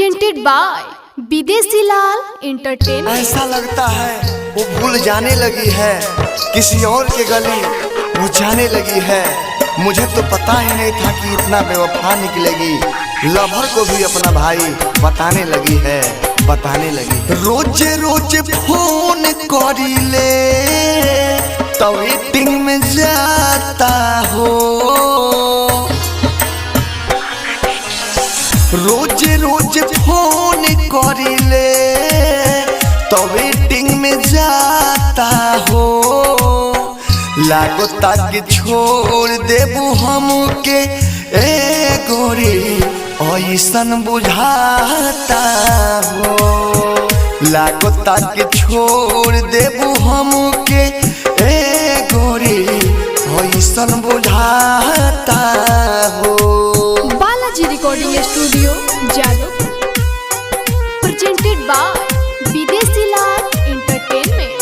Presented by Videshi Lal entertainment. ऐसा लगता है वो भूल जाने लगी है, किसी और के गली वो जाने लगी है। मुझे तो पता ही नहीं था कि इतना बेवफा निकलेगी। लवर को भी अपना भाई बताने लगी है, बताने लगी। रोज रोज फोन करी ले तो वेटिंग में जाता हो, रोज रोज फोन करी ले तो वेटिंग में जाता हो। लागता कि छोड़ देबू हमके ए गोरी, ऐसन बुझाता हो। लागता कि छोड़ देबू हमके ए गोरी, ऐसन बुझाता हो। Balaji recording studio Jadav presented by Videshi Lal entertainment.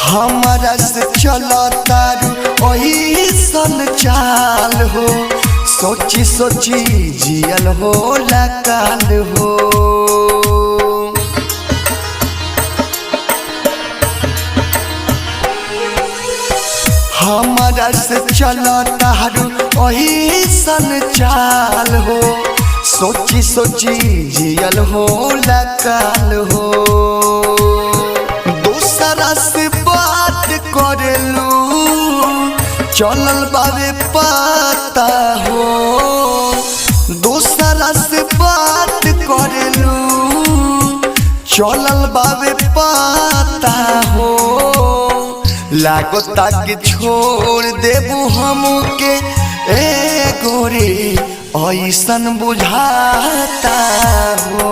हमारा से चलता ऐसन चाल हो, सोची सोची जियल हो काल हो। हमारा से चलता ऐसन चाल हो, सोची सोची जियल हो काल हो। दूसरा से बात करेलू चलल बाबे पता हो, दूसरा से बात करेलू चलल बाबे पता हो। लागता कि छोड़ देबू हमके ए गोरी, ऐसन बुझाता हो।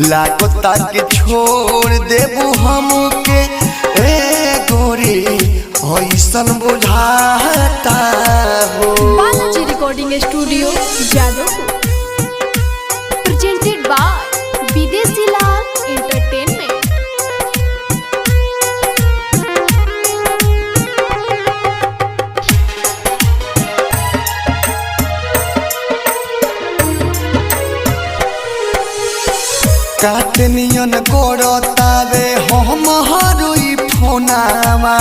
लागता कि छोड़ देबू हमके ए गोरी, ऐसन बुझाता हो। Balaji recording studio Jadav presented by Videshi Lal entertainment. काटनियन गोरतावे हम हरुई फोनावा,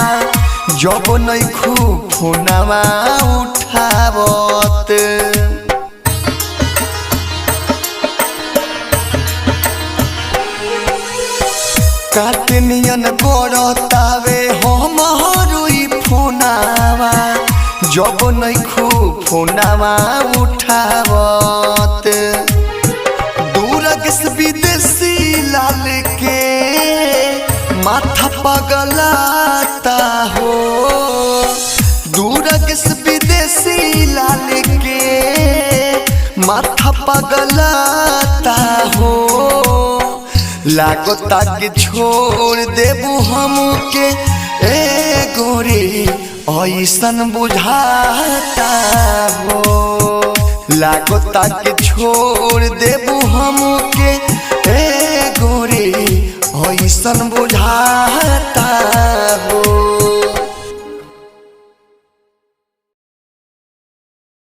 जब नहीं खूब फोनावा उठावत। काटनियन गोरतावे हम हरुई फोनावा, जब नहीं खूब फोनावा उठावत। विदेशी लाल के माथा पगलाता हो, दूरग से विदेशी लाल के माथा पगलाता हो। लागता कि छोड़ देबू हमके ए गोरी, ऐसन बुझाता हो। लागता कि छोड़ देबू हमके ए गोरी, ऐसन बुझाता हो।